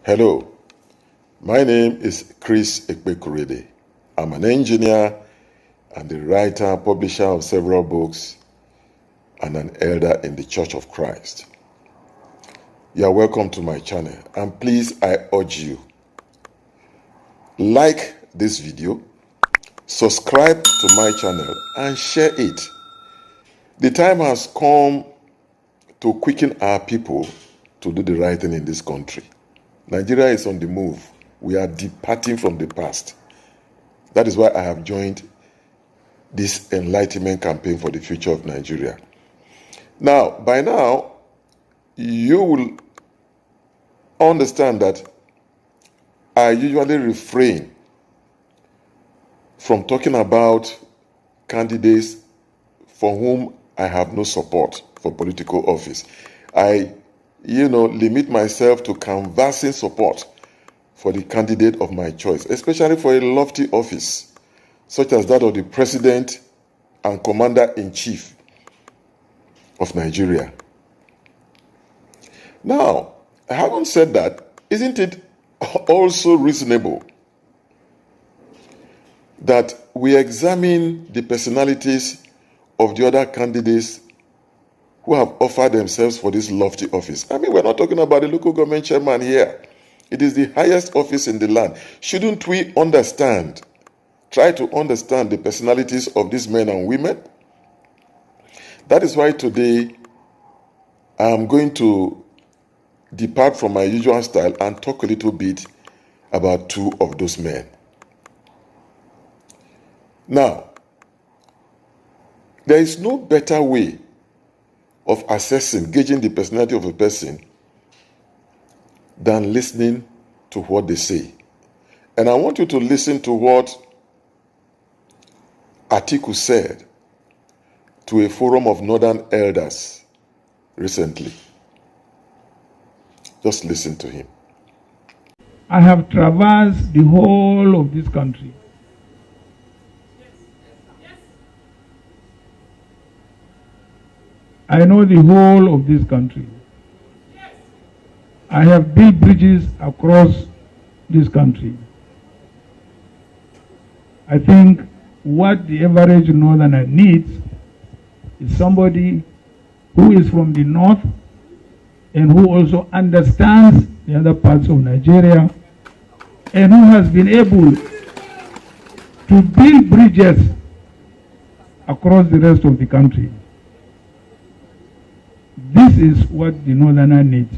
Hello, my name is Chris Ekpekurede. I'm an engineer and a writer, publisher of several books, and an elder in the Church of Christ. You are welcome to my channel, and please, I urge you, like this video, subscribe to my channel, and share it. The time has come to quicken our people to do the right thing in this country. Nigeria is on the move. We are departing from the past. That is why I have joined this enlightenment campaign for the future of Nigeria. Now, by now, you will understand that I usually refrain from talking about candidates for whom I have no support for political office. I limit myself to canvassing support for the candidate of my choice, especially for a lofty office, such as that of the President and Commander-in-Chief of Nigeria. Now, having said that, isn't it also reasonable that we examine the personalities of the other candidates who have offered themselves for this lofty office? I mean, we're not talking about the local government chairman here. It is the highest office in the land. Shouldn't we try to understand the personalities of these men and women? That is why today I'm going to depart from my usual style and talk a little bit about two of those men. Now, there is no better way of gauging the personality of a person than listening to what they say. And I want you to listen to what Atiku said to a forum of northern elders recently. Just listen to him. I have traversed the whole of this country. I know the whole of this country. I have built bridges across this country. I think what the average northerner needs is somebody who is from the north and who also understands the other parts of Nigeria and who has been able to build bridges across the rest of the country. This is what the northerner needs.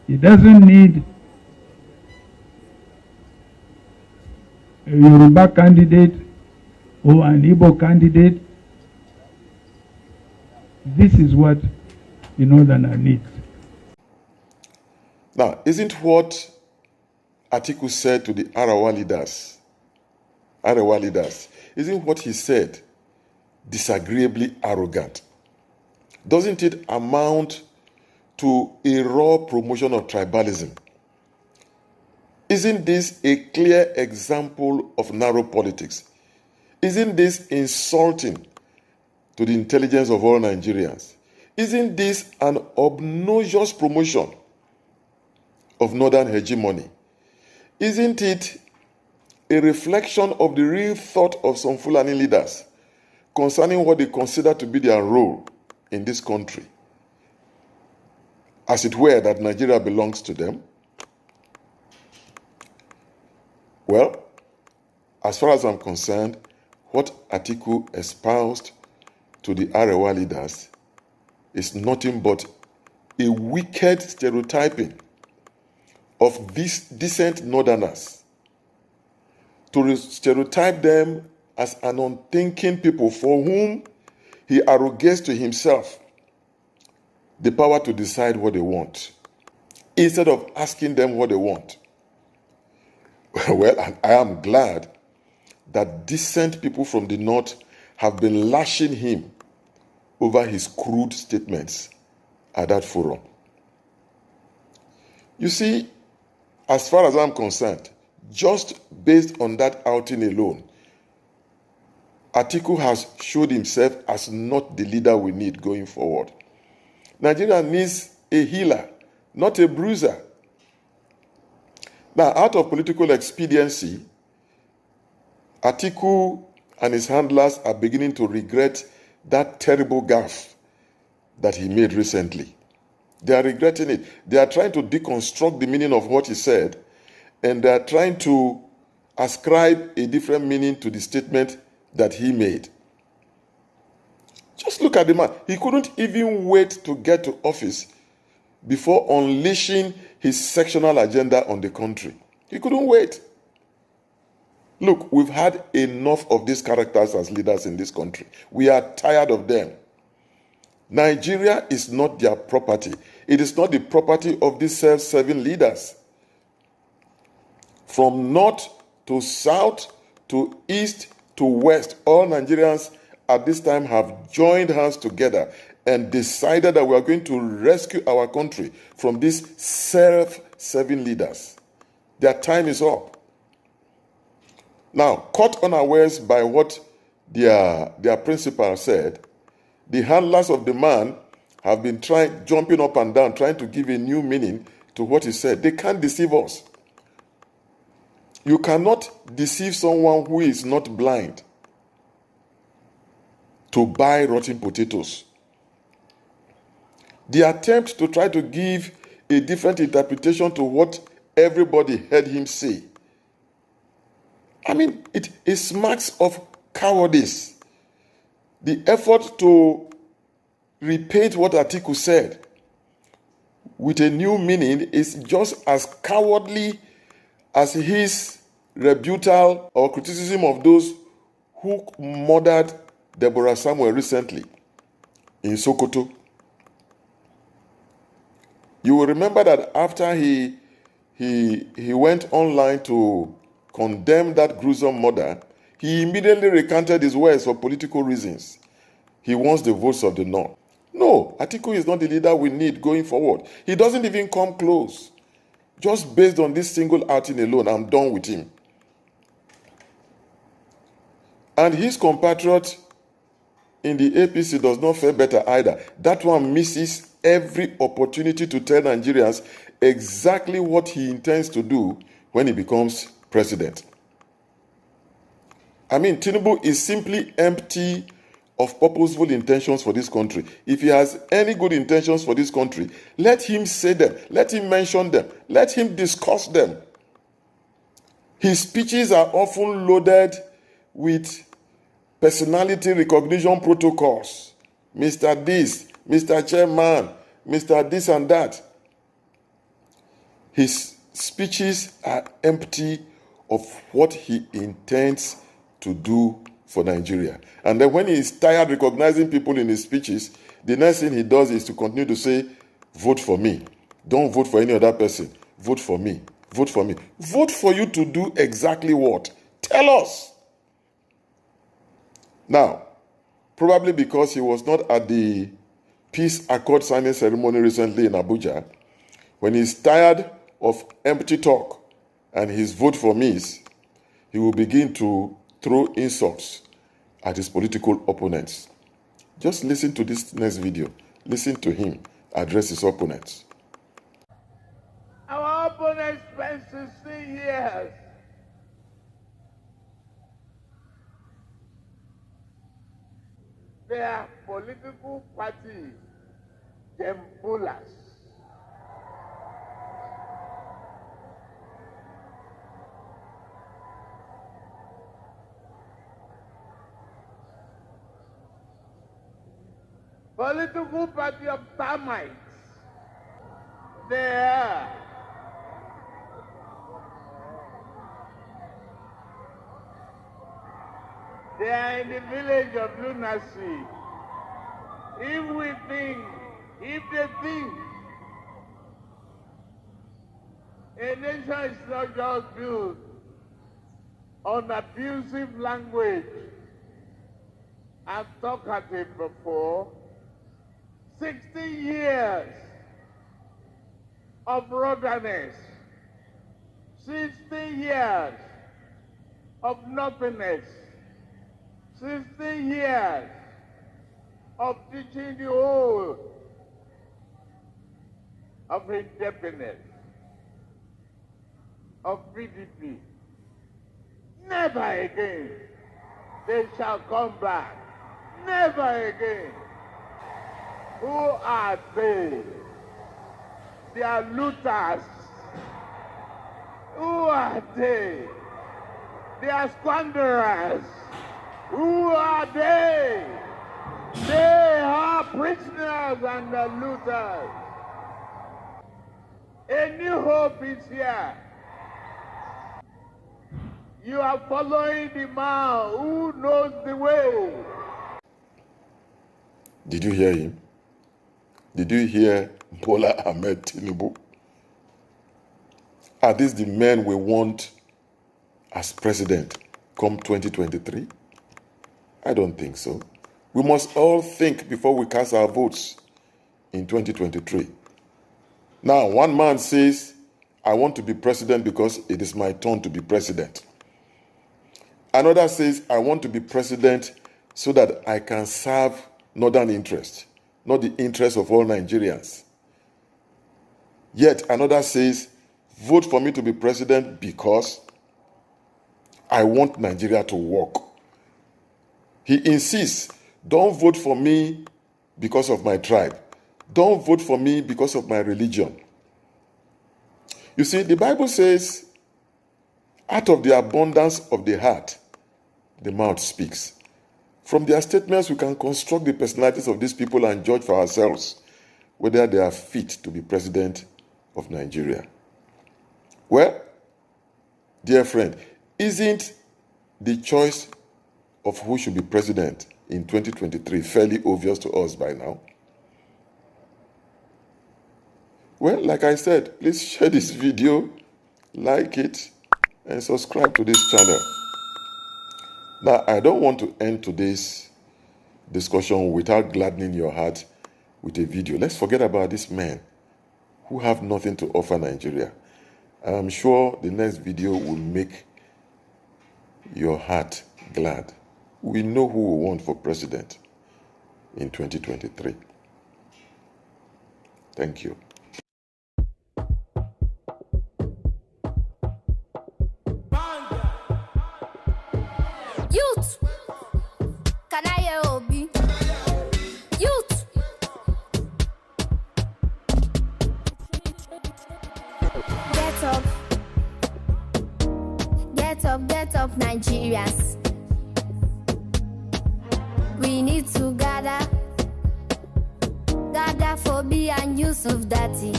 He doesn't need a Yoruba candidate or an Igbo candidate. This is what the northerner needs. Now, isn't what Atiku said to the Arawa leaders, isn't what he said disagreeably arrogant? Doesn't it amount to a raw promotion of tribalism? Isn't this a clear example of narrow politics? Isn't this insulting to the intelligence of all Nigerians? Isn't this an obnoxious promotion of northern hegemony? Isn't it a reflection of the real thought of some Fulani leaders concerning what they consider to be their role in this country? As it were, that Nigeria belongs to them? Well, as far as I'm concerned, what Atiku espoused to the Arewa leaders is nothing but a wicked stereotyping of these decent northerners, to stereotype them as an unthinking people for whom he arrogates to himself the power to decide what they want, instead of asking them what they want. Well, I am glad that decent people from the north have been lashing him over his crude statements at that forum. You see, as far as I'm concerned, just based on that outing alone, Atiku has showed himself as not the leader we need going forward. Nigeria needs a healer, not a bruiser. Now, out of political expediency, Atiku and his handlers are beginning to regret that terrible gaffe that he made recently. They are regretting it. They are trying to deconstruct the meaning of what he said, and they are trying to ascribe a different meaning to the statement that he made. Just look at the man. He couldn't even wait to get to office before unleashing his sectional agenda on the country. He couldn't wait. Look, we've had enough of these characters as leaders in this country. We are tired of them. Nigeria is not their property. It is not the property of these self-serving leaders. From north to south to east to west, all Nigerians at this time have joined hands together and decided that we are going to rescue our country from these self-serving leaders. Their time is up. Now, caught unawares by what their principal said, the handlers of the man have been jumping up and down, trying to give a new meaning to what he said. They can't deceive us. You cannot deceive someone who is not blind to buy rotten potatoes. The attempt to try to give a different interpretation to what everybody heard him say, I mean, it smacks of cowardice. The effort to repaint what Atiku said with a new meaning is just as cowardly as his rebuttal or criticism of those who murdered Deborah Samuel recently in Sokoto. You will remember that after he went online to condemn that gruesome murder, he immediately recanted his words for political reasons. He wants the votes of the North. No, Atiku is not the leader we need going forward. He doesn't even come close. Just based on this single outing alone, I'm done with him. And his compatriot in the APC does not fare better either. That one misses every opportunity to tell Nigerians exactly what he intends to do when he becomes president. I mean, Tinubu is simply empty of purposeful intentions for this country. If he has any good intentions for this country, let him say them, let him mention them, let him discuss them. His speeches are often loaded with personality recognition protocols. Mr. This, Mr. Chairman, Mr. This and that. His speeches are empty of what he intends to do for Nigeria. And then when he is tired recognizing people in his speeches, the next thing he does is to continue to say, vote for me. Don't vote for any other person. Vote for me. Vote for me. Vote for you to do exactly what? Tell us. Now, probably because he was not at the peace accord signing ceremony recently in Abuja, when he's tired of empty talk and his vote for me's, he will begin to throw insults at his political opponents. Just listen to this next video. Listen to him address his opponents. Our opponents spent 16 years their political parties, them Bolas. Political party of termites. They are. They are in the village of lunacy. If they think a nation is not just built on abusive language and talkative before, 60 years of ruggedness, 60 years of nothingness, 60 years of teaching the whole of independence, of PDP. Never again. They shall come back. Never again. Who are they? They are looters. Who are they? They are squanderers. Who are they? They are prisoners and the looters. A new hope is here. You are following the man who knows the way. Did you hear him? Did you hear Bola Ahmed Tinubu? Are these the men we want as president come 2023? I don't think so. We must all think before we cast our votes in 2023. Now, one man says, I want to be president because it is my turn to be president. Another says, I want to be president so that I can serve northern interests, not the interests of all Nigerians. Yet another says, vote for me to be president because I want Nigeria to work. He insists, don't vote for me because of my tribe. Don't vote for me because of my religion. You see, the Bible says, out of the abundance of the heart, the mouth speaks. From their statements, we can construct the personalities of these people and judge for ourselves whether they are fit to be president of Nigeria. Well, dear friend, isn't the choice of who should be president in 2023 fairly obvious to us by now? Well, like I said, please share this video, like it, and subscribe to this channel. Now, I don't want to end today's discussion without gladdening your heart with a video. Let's forget about these men who have nothing to offer Nigeria. I'm sure the next video will make your heart glad. We know who we want for president in 2023. Thank you. Youth, can I hear Obi? Youth, get up, Nigerians. We need to gather for B and Yusuf Dati.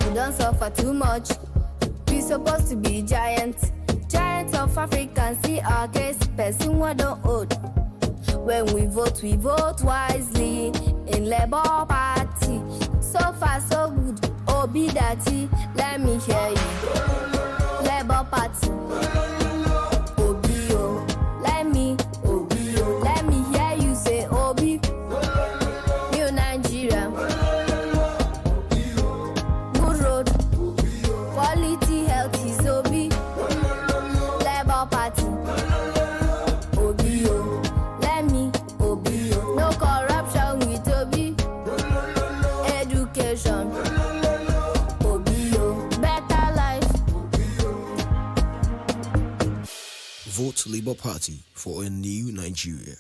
We don't suffer too much. We supposed to be giants of Africa. See our case, person what don't hold. When we vote wisely in Labour Party. So far so good, Obi Dati, let me hear you. Labour Party, Obi oh, let me hear you say Obi. New Nigeria, good road, quality health is Obi. Labour Party, Obi oh, let me Obi oh. No corruption with Obi. Education, Obi oh, better life. Vote Labour Party for a new Nigeria.